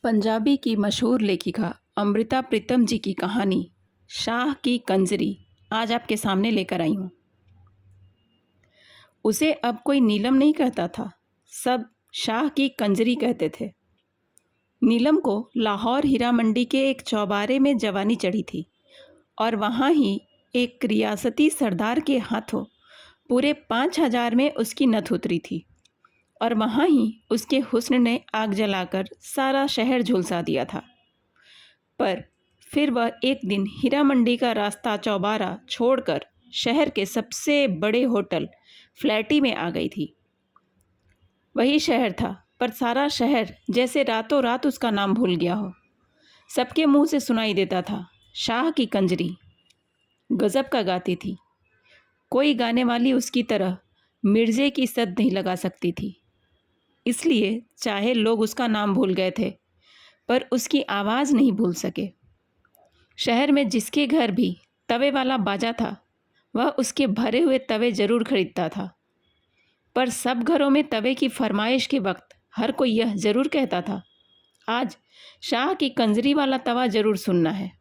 पंजाबी की मशहूर लेखिका अमृता प्रीतम जी की कहानी शाह की कंजरी आज आपके सामने लेकर आई हूँ। उसे अब कोई नीलम नहीं कहता था, सब शाह की कंजरी कहते थे। नीलम को लाहौर हीरा मंडी के एक चौबारे में जवानी चढ़ी थी और वहाँ ही एक रियासती सरदार के हाथों पूरे 5,000 में उसकी नथ उतरी थी और वहाँ ही उसके हुस्न ने आग जलाकर सारा शहर झुलसा दिया था। पर फिर वह एक दिन हीरा मंडी का रास्ता चौबारा छोड़कर शहर के सबसे बड़े होटल फ्लैटी में आ गई थी। वही शहर था, पर सारा शहर जैसे रातों रात उसका नाम भूल गया हो। सबके मुंह से सुनाई देता था, शाह की कंजरी। गजब का गाती थी। कोई गाने वाली उसकी तरह मिर्जे की सद नहीं लगा सकती थी। इसलिए चाहे लोग उसका नाम भूल गए थे, पर उसकी आवाज़ नहीं भूल सके। शहर में जिसके घर भी तवे वाला बाजा था, वह उसके भरे हुए तवे जरूर खरीदता था। पर सब घरों में तवे की फरमाइश के वक्त हर कोई यह जरूर कहता था, आज शाह की कंजरी वाला तवा जरूर सुनना है।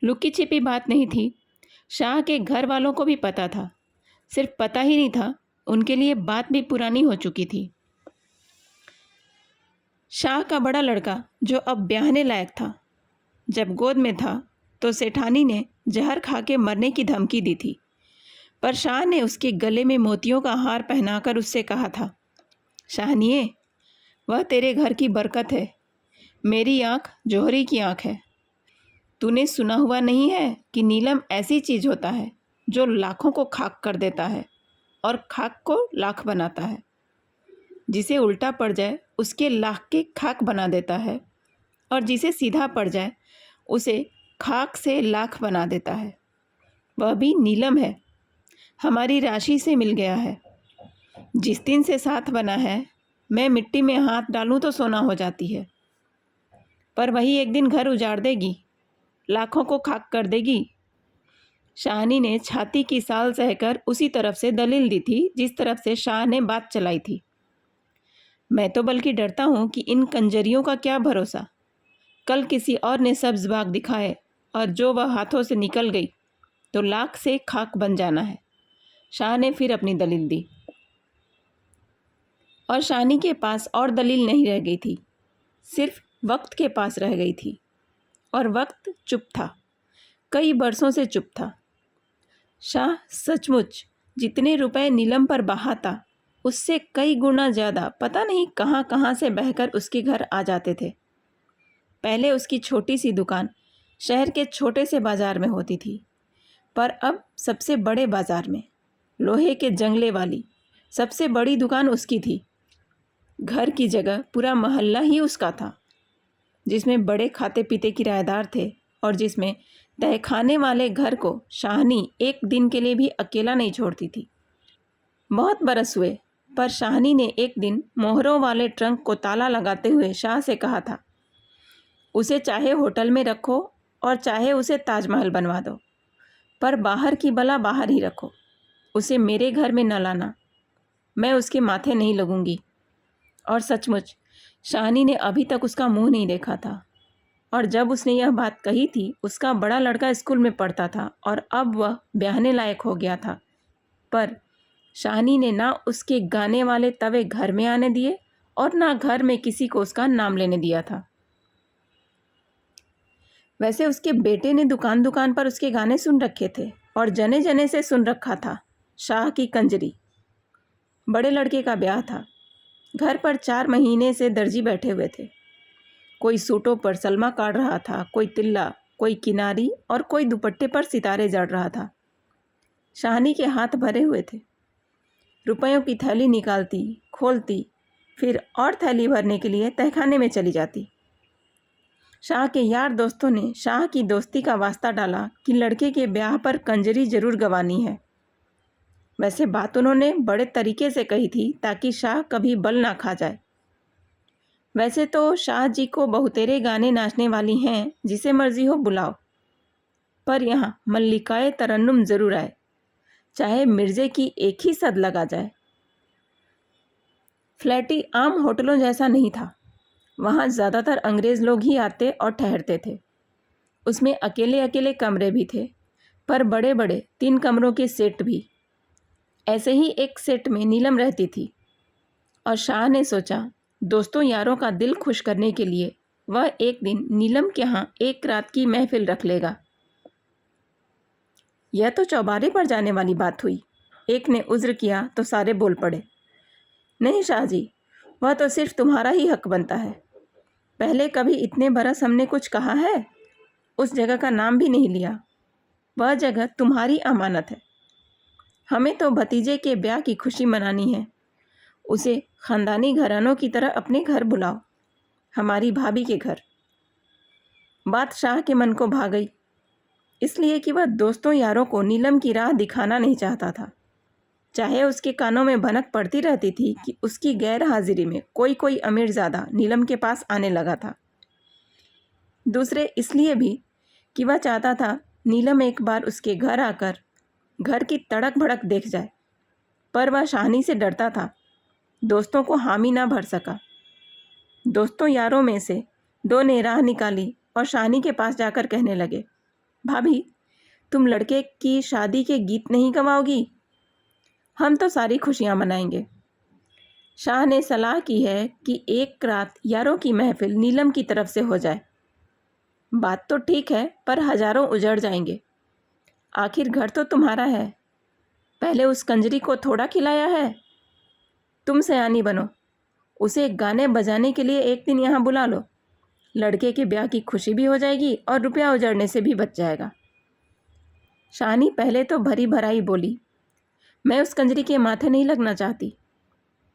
लुकी छिपी बात नहीं थी, शाह के घर वालों को भी पता था। सिर्फ पता ही नहीं था, उनके लिए बात भी पुरानी हो चुकी थी। शाह का बड़ा लड़का, जो अब ब्याहने लायक था, जब गोद में था तो सेठानी ने जहर खा के मरने की धमकी दी थी। पर शाह ने उसके गले में मोतियों का हार पहनाकर उससे कहा था, शाहनिए, वह तेरे घर की बरकत है। मेरी आँख जौहरी की आँख है। तूने सुना हुआ नहीं है कि नीलम ऐसी चीज़ होता है जो लाखों को खाक कर देता है और खाक को लाख बनाता है। जिसे उल्टा पड़ जाए उसके लाख के खाक बना देता है और जिसे सीधा पड़ जाए उसे खाक से लाख बना देता है। वह भी नीलम है, हमारी राशि से मिल गया है। जिस दिन से साथ बना है, मैं मिट्टी में हाथ डालूं तो सोना हो जाती है। पर वही एक दिन घर उजाड़ देगी, लाखों को खाक कर देगी। शाहनी ने छाती की साल सहकर उसी तरफ से दलील दी थी जिस तरफ से शाह ने बात चलाई थी। मैं तो बल्कि डरता हूँ कि इन कंजरियों का क्या भरोसा, कल किसी और ने सब्ज बाग दिखाए और जो वह हाथों से निकल गई तो लाख से खाक बन जाना है। शाह ने फिर अपनी दलील दी और शाहनी के पास और दलील नहीं रह गई थी, सिर्फ वक्त के पास रह गई थी। और वक्त चुप था, कई बरसों से चुप था। शाह सचमुच जितने रुपए नीलम पर बहाता, उससे कई गुना ज़्यादा पता नहीं कहाँ कहाँ से बहकर उसके घर आ जाते थे। पहले उसकी छोटी सी दुकान शहर के छोटे से बाज़ार में होती थी, पर अब सबसे बड़े बाज़ार में, लोहे के जंगले वाली सबसे बड़ी दुकान उसकी थी। घर की जगह पूरा मोहल्ला ही उसका था, जिसमें बड़े खाते पीते किराएदार थे और जिसमें तहखाने वाले घर को शाहनी एक दिन के लिए भी अकेला नहीं छोड़ती थी। बहुत बरस हुए, पर शाहनी ने एक दिन मोहरों वाले ट्रंक को ताला लगाते हुए शाह से कहा था, उसे चाहे होटल में रखो और चाहे उसे ताजमहल बनवा दो, पर बाहर की बला बाहर ही रखो। उसे मेरे घर में न लाना, मैं उसके माथे नहीं लगूंगी। और सचमुच शाहनी ने अभी तक उसका मुंह नहीं देखा था। और जब उसने यह बात कही थी, उसका बड़ा लड़का स्कूल में पढ़ता था और अब वह ब्याहने लायक हो गया था। पर शाहनी ने ना उसके गाने वाले तवे घर में आने दिए और ना घर में किसी को उसका नाम लेने दिया था। वैसे उसके बेटे ने दुकान दुकान पर उसके गाने सुन रखे थे और जने जने से सुन रखा था, शाह की कंजरी। बड़े लड़के का ब्याह था। घर पर 4 महीने से दर्जी बैठे हुए थे। कोई सूटों पर सलमा काट रहा था, कोई तिल्ला, कोई किनारी और कोई दुपट्टे पर सितारे जड़ रहा था। शाहनी के हाथ भरे हुए थे। रुपयों की थैली निकालती, खोलती, फिर और थैली भरने के लिए तहखाने में चली जाती। शाह के यार दोस्तों ने शाह की दोस्ती का वास्ता डाला कि लड़के के ब्याह पर कंजरी जरूर गंवानी है। वैसे बात उन्होंने बड़े तरीके से कही थी ताकि शाह कभी बल ना खा जाए। वैसे तो शाह जी को बहुतेरे गाने नाचने वाली हैं, जिसे मर्जी हो बुलाओ, पर यहाँ मल्लिकाए तरन्नुम जरूर आए, चाहे मिर्जे की एक ही सद लगा जाए। फ्लैटी आम होटलों जैसा नहीं था। वहाँ ज़्यादातर अंग्रेज़ लोग ही आते और ठहरते थे। उसमें अकेले अकेले कमरे भी थे, पर बड़े बड़े 3 कमरों के सेट भी। ऐसे ही एक सेट में नीलम रहती थी और शाह ने सोचा दोस्तों यारों का दिल खुश करने के लिए वह एक दिन नीलम के यहाँ एक रात की महफिल रख लेगा। यह तो चौबारे पर जाने वाली बात हुई। एक ने उज्र किया तो सारे बोल पड़े, नहीं शाह जी, वह तो सिर्फ तुम्हारा ही हक बनता है। पहले कभी इतने बरस हमने कुछ कहा है? उस जगह का नाम भी नहीं लिया। वह जगह तुम्हारी अमानत है। हमें तो भतीजे के ब्याह की खुशी मनानी है। उसे ख़ानदानी घरानों की तरह अपने घर बुलाओ, हमारी भाभी के घर। बात शाह के मन को भा गई, इसलिए कि वह दोस्तों यारों को नीलम की राह दिखाना नहीं चाहता था। चाहे उसके कानों में भनक पड़ती रहती थी कि उसकी गैर हाजिरी में कोई कोई अमीरज़ादा नीलम के पास आने लगा था। दूसरे इसलिए भी कि वह चाहता था नीलम एक बार उसके घर आकर घर की तड़क भड़क देख जाए, पर वह शाहनी से डरता था। दोस्तों को हामी ना भर सका। दोस्तों यारों में से 2 ने राह निकाली और शाहनी के पास जाकर कहने लगे, भाभी, तुम लड़के की शादी के गीत नहीं गवाओगी? हम तो सारी खुशियाँ मनाएंगे। शाह ने सलाह की है कि एक रात यारों की महफिल नीलम की तरफ से हो जाए। बात तो ठीक है, पर हजारों उजड़ जाएंगे। आखिर घर तो तुम्हारा है। पहले उस कंजरी को थोड़ा खिलाया है। तुम सयानी बनो, उसे गाने बजाने के लिए एक दिन यहाँ बुला लो। लड़के के ब्याह की खुशी भी हो जाएगी और रुपया उजड़ने से भी बच जाएगा। शाहनी पहले तो भरी भराई बोली, मैं उस कंजरी के माथे नहीं लगना चाहती।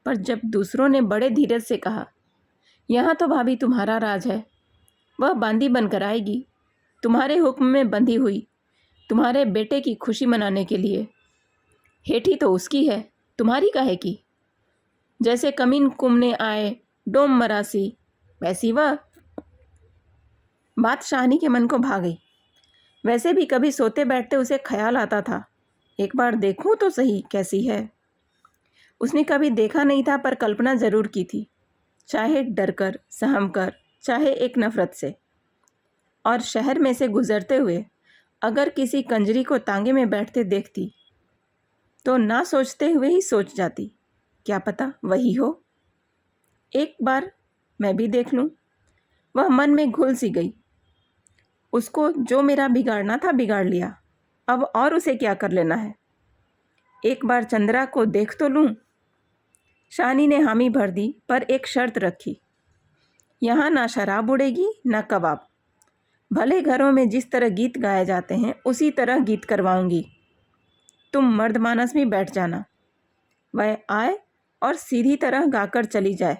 पर जब दूसरों ने बड़े धीरज से कहा, यहाँ तो भाभी तुम्हारा राज है, वह बांदी बनकर आएगी, तुम्हारे हुक्म में बंधी हुई, तुम्हारे बेटे की खुशी मनाने के लिए। हेठी तो उसकी है, तुम्हारी काहे की? जैसे कमीन कुमने आए डोम मरासी, वैसी वह। बात शाहनी के मन को भा गई। वैसे भी कभी सोते बैठते उसे ख्याल आता था, एक बार देखूं तो सही कैसी है। उसने कभी देखा नहीं था, पर कल्पना ज़रूर की थी, चाहे डरकर, सहमकर, चाहे एक नफ़रत से। और शहर में से गुजरते हुए अगर किसी कंजरी को तांगे में बैठते देखती तो ना सोचते हुए ही सोच जाती, क्या पता वही हो। एक बार मैं भी देख लूं। वह मन में घुल सी गई। उसको जो मेरा बिगाड़ना था बिगाड़ लिया, अब और उसे क्या कर लेना है। एक बार चंद्रा को देख तो लूं। शानी ने हामी भर दी, पर एक शर्त रखी, यहाँ ना शराब उड़ेगी ना कबाब। भले घरों में जिस तरह गीत गाए जाते हैं उसी तरह गीत करवाऊंगी। तुम मर्द मानस में बैठ जाना। वह आए और सीधी तरह गाकर चली जाए,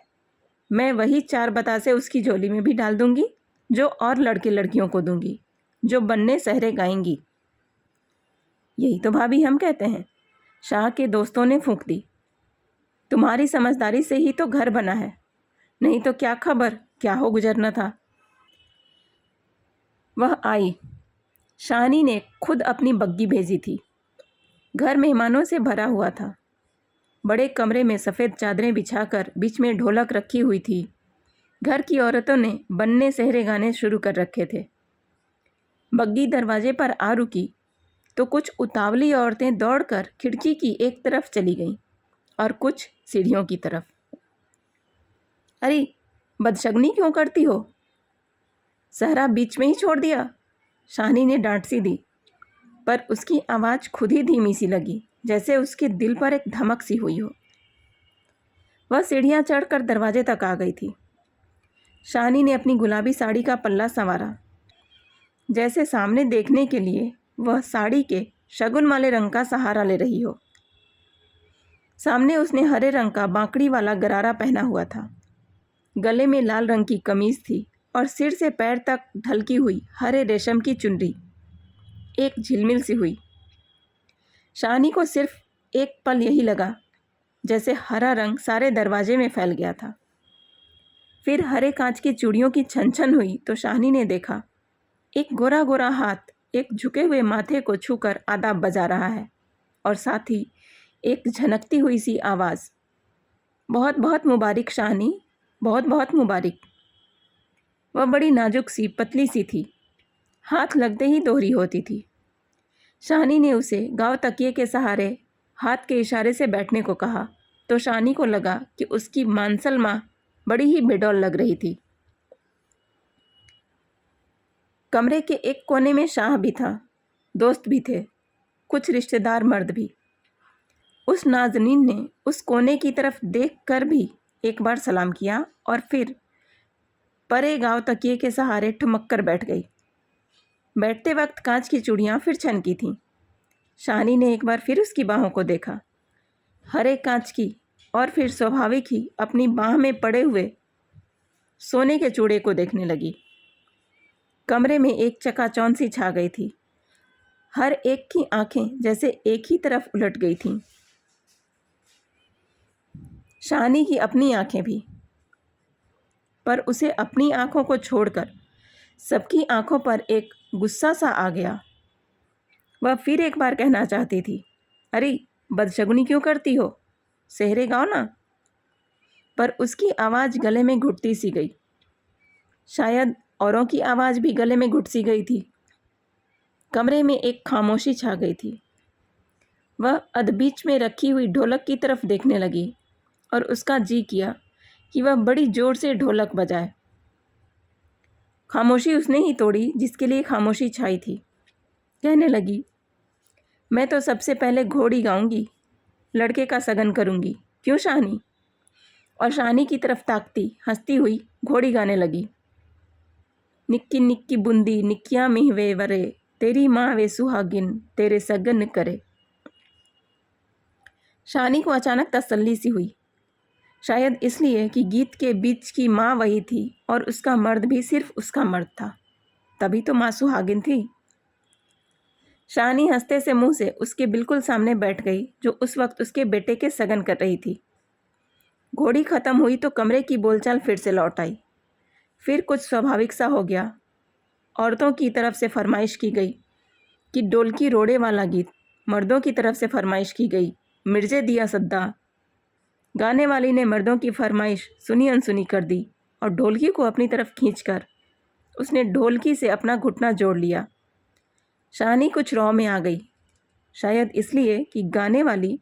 मैं वही 4 बतासे उसकी झोली में भी डाल दूंगी जो और लड़के लड़कियों को दूंगी, जो बनने सहरे गाएंगी। यही तो भाभी हम कहते हैं। शाह के दोस्तों ने फूंक दी, तुम्हारी समझदारी से ही तो घर बना है, नहीं तो क्या खबर क्या हो गुजरना था। वह आई। शाहनी ने खुद अपनी बग्गी भेजी थी। घर मेहमानों से भरा हुआ था। बड़े कमरे में सफ़ेद चादरें बिछाकर बीच में ढोलक रखी हुई थी। घर की औरतों ने बन्ने सहरे गाने शुरू कर रखे थे। बग्गी दरवाजे पर आ रुकी तो कुछ उतावली औरतें दौड़कर खिड़की की एक तरफ चली गईं और कुछ सीढ़ियों की तरफ। अरे बदशगनी क्यों करती हो? सहरा बीच में ही छोड़ दिया? शाहनी ने डांट सी दी, पर उसकी आवाज़ खुद ही धीमी सी लगी, जैसे उसके दिल पर एक धमक सी हुई हो। वह सीढ़ियाँ चढ़कर दरवाजे तक आ गई थी। शाहनी ने अपनी गुलाबी साड़ी का पल्ला संवारा, जैसे सामने देखने के लिए वह साड़ी के शगुन वाले रंग का सहारा ले रही हो। सामने उसने हरे रंग का बांकड़ी वाला गरारा पहना हुआ था। गले में लाल रंग की कमीज थी और सिर से पैर तक ढलकी हुई हरे रेशम की चुनरी एक झिलमिल सी हुई। शाहनी को सिर्फ एक पल यही लगा, जैसे हरा रंग सारे दरवाजे में फैल गया था। फिर हरे कांच की चूड़ियों की छन छन हुई तो शाहनी ने देखा एक गोरा गोरा हाथ एक झुके हुए माथे को छूकर आदाब बजा रहा है, और साथ ही एक झनकती हुई सी आवाज़, बहुत बहुत मुबारक शाहनी, बहुत बहुत मुबारक। वह बड़ी नाजुक सी पतली सी थी, हाथ लगते ही दोहरी होती थी। शाहनी ने उसे गाँव तकिए के सहारे हाथ के इशारे से बैठने को कहा तो शाहनी को लगा कि उसकी मांसल माँ बड़ी ही बेडौल लग रही थी। कमरे के एक कोने में शाह भी था, दोस्त भी थे, कुछ रिश्तेदार मर्द भी। उस नाज़नीन ने उस कोने की तरफ देखकर भी एक बार सलाम किया और फिर परे गाँव तकिए के सहारे ठुमक कर बैठ गई। बैठते वक्त कांच की चूड़ियाँ फिर छनकी थीं। शाहनी ने एक बार फिर उसकी बाहों को देखा, हरे कांच की, और फिर स्वाभाविक ही अपनी बाह में पड़े हुए सोने के चूड़े को देखने लगी। कमरे में एक चकाचौंध सी छा गई थी। हर एक की आंखें जैसे एक ही तरफ उलट गई थीं। शाहनी की अपनी आंखें भी, पर उसे अपनी आंखों को छोड़कर सबकी आंखों पर एक गुस्सा सा आ गया। वह फिर एक बार कहना चाहती थी, अरे बदशगुनी क्यों करती हो, सेहरे गाओ ना, पर उसकी आवाज़ गले में घुटती सी गई। शायद औरों की आवाज़ भी गले में घुट सी गई थी। कमरे में एक खामोशी छा गई थी। वह अधबीच में रखी हुई ढोलक की तरफ देखने लगी और उसका जी किया कि वह बड़ी जोर से ढोलक बजाए। खामोशी उसने ही तोड़ी जिसके लिए खामोशी छाई थी। कहने लगी, मैं तो सबसे पहले घोड़ी गाऊंगी, लड़के का सगन करूंगी, क्यों शाहनी? और शाहनी की तरफ ताकती हंसती हुई घोड़ी गाने लगी। निक्की निक्की बूंदी निक्किया मिहवे वरे, तेरी माँ वे सुहागिन तेरे सगन करे। शाहनी को अचानक तसल्ली सी हुई, शायद इसलिए कि गीत के बीच की माँ वही थी और उसका मर्द भी सिर्फ उसका मर्द था, तभी तो माँ सुहागिन थी। शाहनी हंसते से मुंह से उसके बिल्कुल सामने बैठ गई, जो उस वक्त उसके बेटे के सगन कर रही थी। घोड़ी खत्म हुई तो कमरे की बोलचाल फिर से लौट आई। फिर कुछ स्वाभाविक सा हो गया। औरतों की तरफ से फरमाइश की गई कि ढोलकी रोड़े वाला गीत, मर्दों की तरफ से फरमाइश की गई मिर्जे दिया सद्दा। गाने वाली ने मर्दों की फरमाइश सुनी अनसुनी कर दी और ढोलकी को अपनी तरफ खींचकर उसने ढोलकी से अपना घुटना जोड़ लिया। शाहनी कुछ रौ में आ गई, शायद इसलिए कि गाने वाली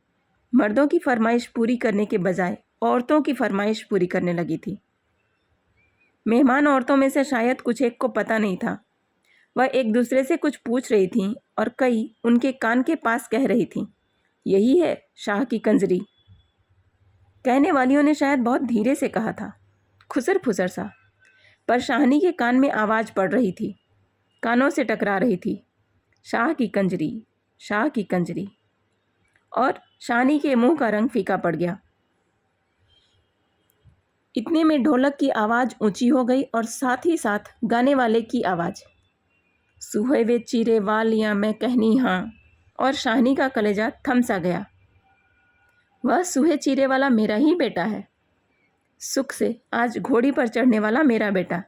मर्दों की फरमाइश पूरी करने के बजाय औरतों की फरमाइश पूरी करने लगी थी। मेहमान औरतों में से शायद कुछ एक को पता नहीं था। वह एक दूसरे से कुछ पूछ रही थीं और कई उनके कान के पास कह रही थीं, यही है शाह की कंजरी। कहने वालियों ने शायद बहुत धीरे से कहा था, खुसर फुसर सा, पर शाहनी के कान में आवाज़ पड़ रही थी, कानों से टकरा रही थी, शाह की कंजरी, शाह की कंजरी। और शाहनी के मुंह का रंग फीका पड़ गया। इतने में ढोलक की आवाज़ ऊंची हो गई और साथ ही साथ गाने वाले की आवाज़, सुहे वे चीरे वालियाँ मैं कहनी हाँ। और शाहनी का कलेजा थम सा गया। वह सूहे चीरे वाला मेरा ही बेटा है, सुख से आज घोड़ी पर चढ़ने वाला मेरा बेटा।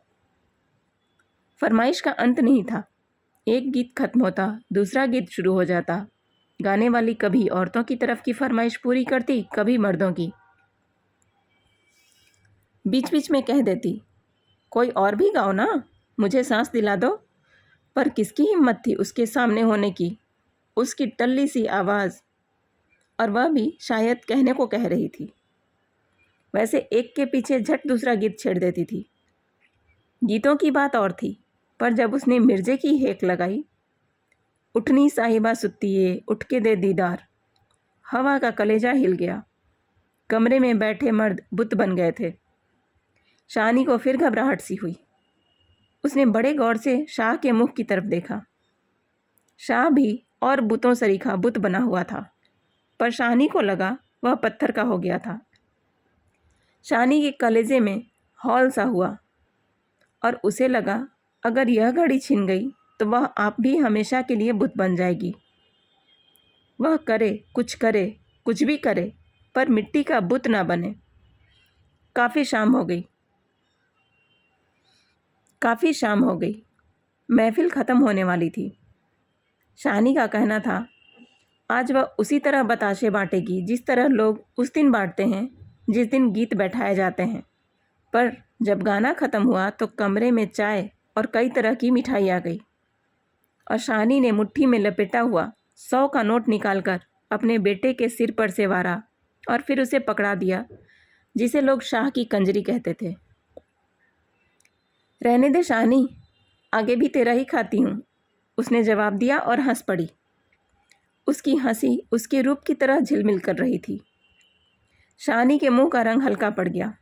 फरमाइश का अंत नहीं था। एक गीत खत्म होता, दूसरा गीत शुरू हो जाता। गाने वाली कभी औरतों की तरफ की फरमाइश पूरी करती, कभी मर्दों की। बीच बीच में कह देती, कोई और भी गाओ ना, मुझे सांस दिला दो। पर किसकी हिम्मत थी उसके सामने होने की, उसकी टल्ली सी आवाज़, और वह भी शायद कहने को कह रही थी। वैसे एक के पीछे झट दूसरा गीत छेड़ देती थी। गीतों की बात और थी, पर जब उसने मिर्जे की हेक लगाई, उठनी साहिबा सुत्तिए उठ के दे दीदार, हवा का कलेजा हिल गया। कमरे में बैठे मर्द बुत बन गए थे। शाहनी को फिर घबराहट सी हुई। उसने बड़े गौर से शाह के मुख की तरफ देखा। शाह भी और बुतों सरीखा बुत बना हुआ था, पर शाहनी को लगा वह पत्थर का हो गया था। शाहनी के कलेजे में हौल सा हुआ और उसे लगा अगर यह घड़ी छिन गई तो वह आप भी हमेशा के लिए बुत बन जाएगी। वह करे, कुछ भी करे, पर मिट्टी का बुत ना बने। काफ़ी शाम हो गई। महफिल ख़त्म होने वाली थी। शाहनी का कहना था, आज वह उसी तरह बताशे बांटेगी जिस तरह लोग उस दिन बांटते हैं जिस दिन गीत बैठाए जाते हैं, पर जब गाना ख़त्म हुआ तो कमरे में चाय और कई तरह की मिठाई आ गई और शाहनी ने मुट्ठी में लपेटा हुआ 100 का नोट निकालकर अपने बेटे के सिर पर से वारा और फिर उसे पकड़ा दिया, जिसे लोग शाह की कंजरी कहते थे। रहने दे शाहनी, आगे भी तेरा ही खाती हूँ, उसने जवाब दिया और हंस पड़ी। उसकी हंसी उसके रूप की तरह झिलमिल कर रही थी। शाहनी के मुंह का रंग हल्का पड़ गया।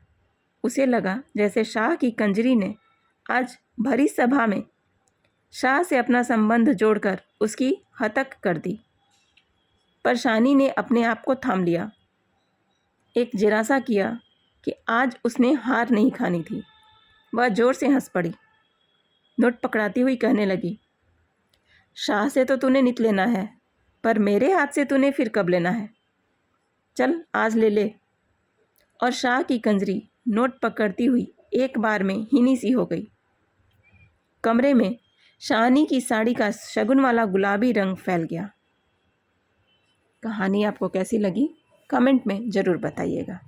उसे लगा जैसे शाह की कंजरी ने आज भरी सभा में शाह से अपना संबंध जोड़कर उसकी हतक कर दी। पर शाहनी ने अपने आप को थाम लिया, एक जिरासा किया कि आज उसने हार नहीं खानी थी। वह जोर से हंस पड़ी। नोट पकड़ाती हुई कहने लगी, शाह से तो तूने नित लेना है, पर मेरे हाथ से तूने फिर कब लेना है? चल आज ले ले। और शाह की कंजरी नोट पकड़ती हुई एक बार में हिनी सी हो गई। कमरे में शाहनी की साड़ी का शगुन वाला गुलाबी रंग फैल गया। कहानी आपको कैसी लगी कमेंट में ज़रूर बताइएगा।